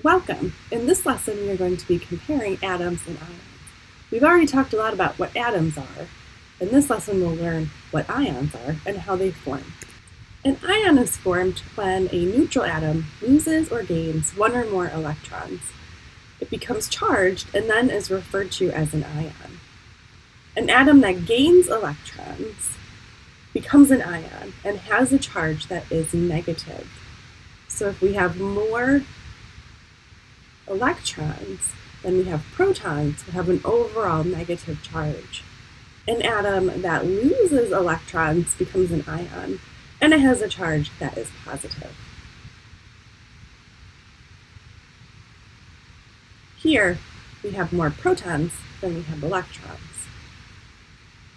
Welcome! In this lesson, we are going to be comparing atoms and ions. We've already talked a lot about what atoms are. In this lesson, we'll learn what ions are and how they form. An ion is formed when a neutral atom loses or gains one or more electrons. It becomes charged and then is referred to as an ion. An atom that gains electrons becomes an ion and has a charge that is negative. So if we have more electrons, then we have protons who have an overall negative charge. An atom that loses electrons becomes an ion, and it has a charge that is positive. Here, we have more protons than we have electrons.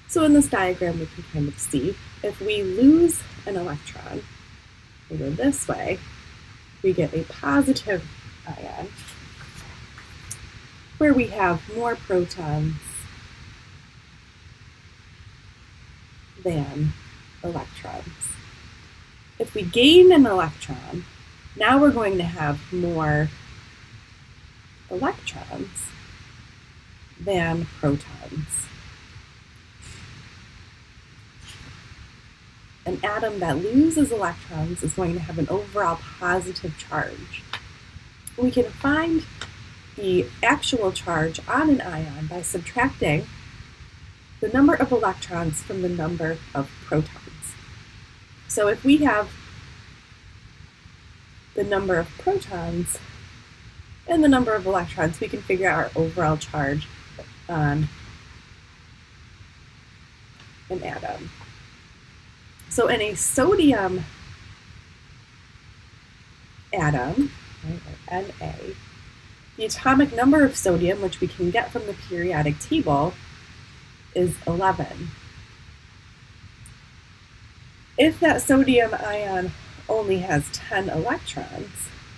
So in this diagram, we can kind of see if we lose an electron, we go this way, we get a positive ion, where we have more protons than electrons. If we gain an electron, now we're going to have more electrons than protons. An atom that loses electrons is going to have an overall positive charge. We can find the actual charge on an ion by subtracting the number of electrons from the number of protons. So if we have the number of protons and the number of electrons, we can figure out our overall charge on an atom. So in a sodium atom, right, or Na, the atomic number of sodium, which we can get from the periodic table, is 11. If that sodium ion only has 10 electrons,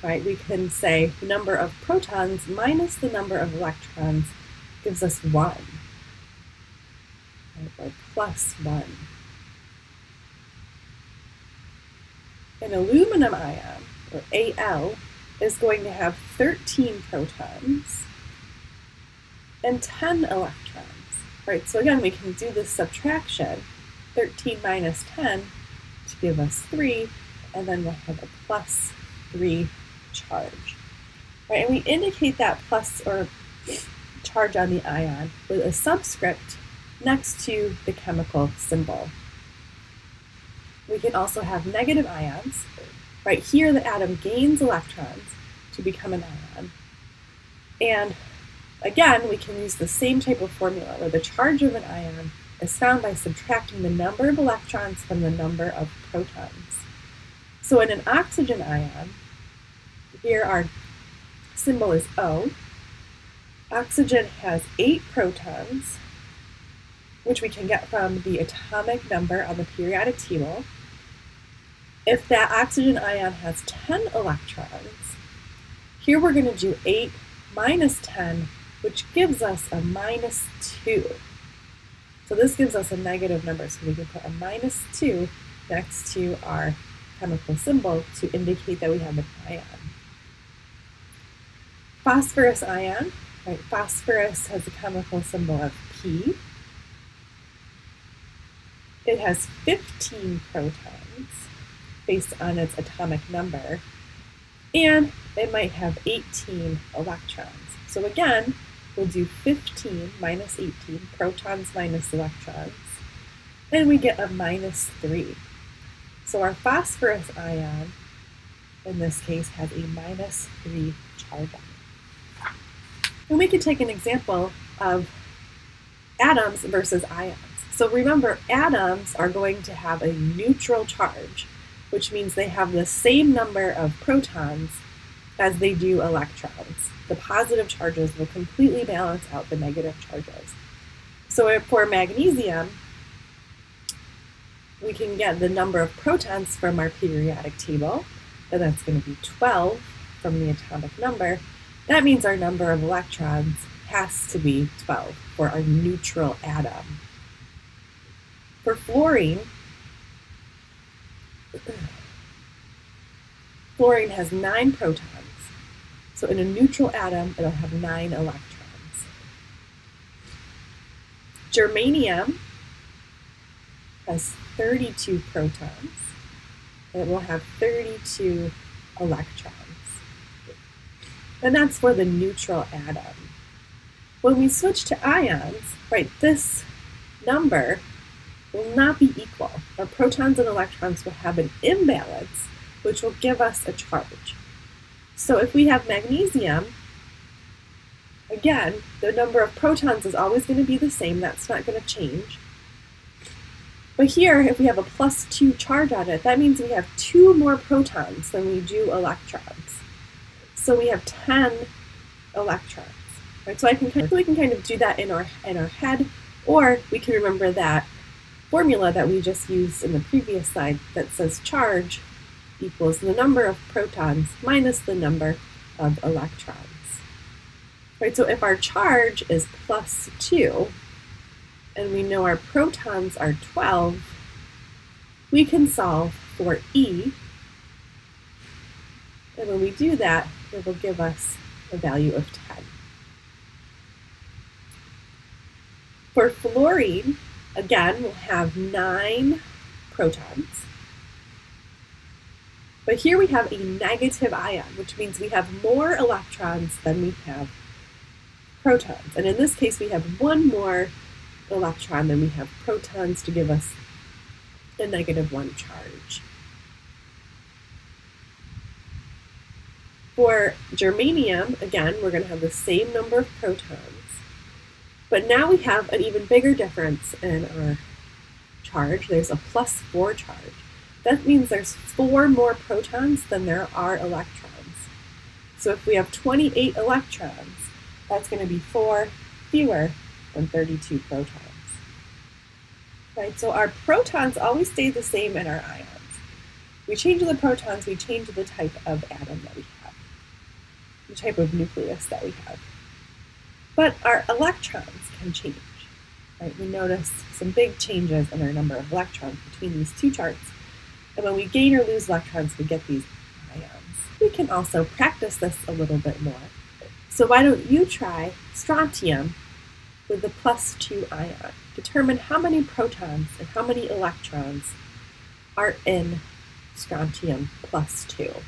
right, we can say the number of protons minus the number of electrons gives us 1, right, or plus 1. An aluminum ion, or Al, is going to have 13 protons and 10 electrons. Right, so again, we can do this subtraction, 13 minus 10 to give us 3, and then we'll have a plus 3 charge. Right, and we indicate that plus or charge on the ion with a subscript next to the chemical symbol. We can also have negative ions. Right here, the atom gains electrons to become an ion. And again, we can use the same type of formula where the charge of an ion is found by subtracting the number of electrons from the number of protons. So in an oxygen ion, here our symbol is O. Oxygen has 8 protons, which we can get from the atomic number on the periodic table. If that oxygen ion has 10 electrons, here we're going to do 8 minus 10, which gives us a minus 2. So this gives us a negative number, so we can put a minus 2 next to our chemical symbol to indicate that we have an ion. Phosphorus ion, right? Phosphorus has a chemical symbol of P. It has 15 protons based on its atomic number, and it might have 18 electrons. So again, we'll do 15 minus 18, protons minus electrons, and we get a minus 3. So our phosphorus ion, in this case, has a minus 3 charge on it. And we could take an example of atoms versus ions. So remember, atoms are going to have a neutral charge, which means they have the same number of protons as they do electrons. The positive charges will completely balance out the negative charges. So for magnesium, we can get the number of protons from our periodic table, and that's going to be 12 from the atomic number. That means our number of electrons has to be 12 for our neutral atom. For fluorine, fluorine has 9 protons, So in a neutral atom, it'll have 9 electrons. Germanium has 32 protons, and it will have 32 electrons. And that's for the neutral atom. When we switch to ions, right, this number will not be equal. Our protons and electrons will have an imbalance, which will give us a charge. So if we have magnesium, again, the number of protons is always going to be the same. That's not going to change. But here, if we have a +2 charge on it, that means we have 2 more protons than we do electrons. So we have 10 electrons. Right? So we can kind of do that in our head, or we can remember that formula that we just used in the previous slide that says charge equals the number of protons minus the number of electrons. Right, so if our charge is +2, and we know our protons are 12, we can solve for E, and when we do that, it will give us a value of 10. For fluorine, again, we'll have 9 protons. But here we have a negative ion, which means we have more electrons than we have protons. And in this case, we have 1 more electron than we have protons to give us a -1 charge. For germanium, again, we're going to have the same number of protons. But now we have an even bigger difference in our charge. There's a +4 charge. That means there's 4 more protons than there are electrons. So if we have 28 electrons, that's going to be 4 fewer than 32 protons. Right, so our protons always stay the same in our ions. We change the protons, we change the type of atom that we have, the type of nucleus that we have. But our electrons can change. Right? We notice some big changes in our number of electrons between these 2 charts. And when we gain or lose electrons, we get these ions. We can also practice this a little bit more. So why don't you try strontium with the +2 ion? Determine how many protons and how many electrons are in strontium +2.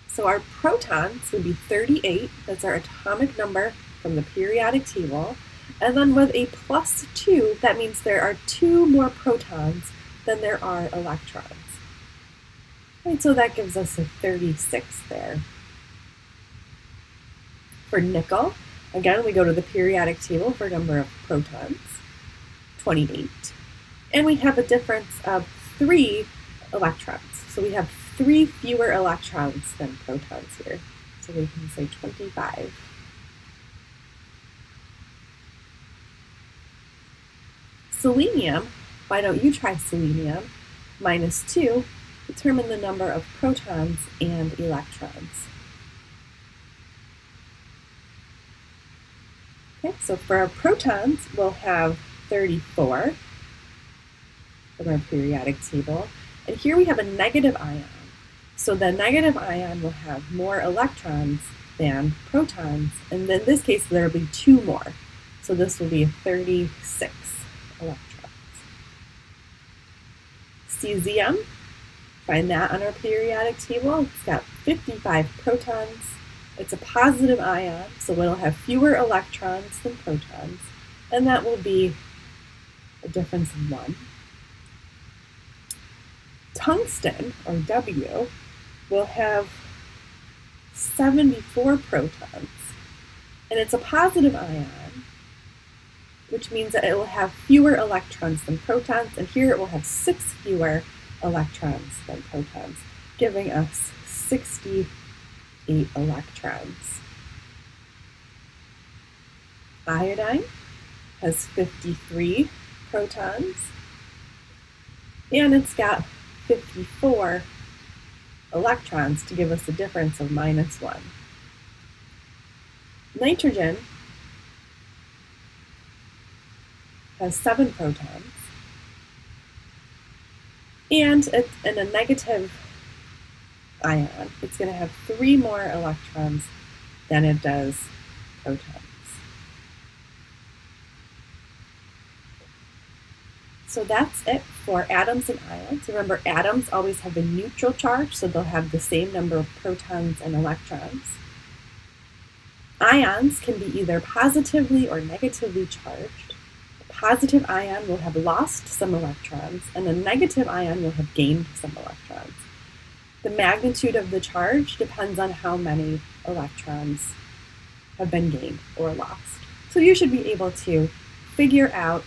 So our protons would be 38, that's our atomic number from the periodic table. And then with a +2, that means there are 2 more protons than there are electrons. Right, so that gives us a 36 there. For nickel, again, we go to the periodic table for number of protons, 28. And we have a difference of 3 electrons. So we have 3 fewer electrons than protons here. So we can say 25. Selenium, why don't you try selenium? -2, determine the number of protons and electrons. Okay, so for our protons, we'll have 34 from our periodic table. And here we have a negative ion. So the negative ion will have more electrons than protons. And in this case, there will be 2 more. So this will be 36 electrons. Cesium, find that on our periodic table. It's got 55 protons. It's a positive ion, so it'll have fewer electrons than protons. And that will be a difference of 1. Tungsten, or W, will have 74 protons. And it's a positive ion, which means that it will have fewer electrons than protons, and here it will have 6 fewer electrons than protons, giving us 68 electrons. Iodine has 53 protons, and it's got 54 electrons to give us a difference of -1. Nitrogen has 7 protons, And in a negative ion, it's going to have 3 more electrons than it does protons. So that's it for atoms and ions. Remember, atoms always have a neutral charge, so they'll have the same number of protons and electrons. Ions can be either positively or negatively charged. A positive ion will have lost some electrons, and a negative ion will have gained some electrons. The magnitude of the charge depends on how many electrons have been gained or lost. So you should be able to figure out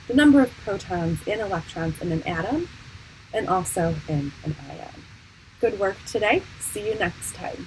the number of protons and electrons in an atom and also in an ion. Good work today. See you next time.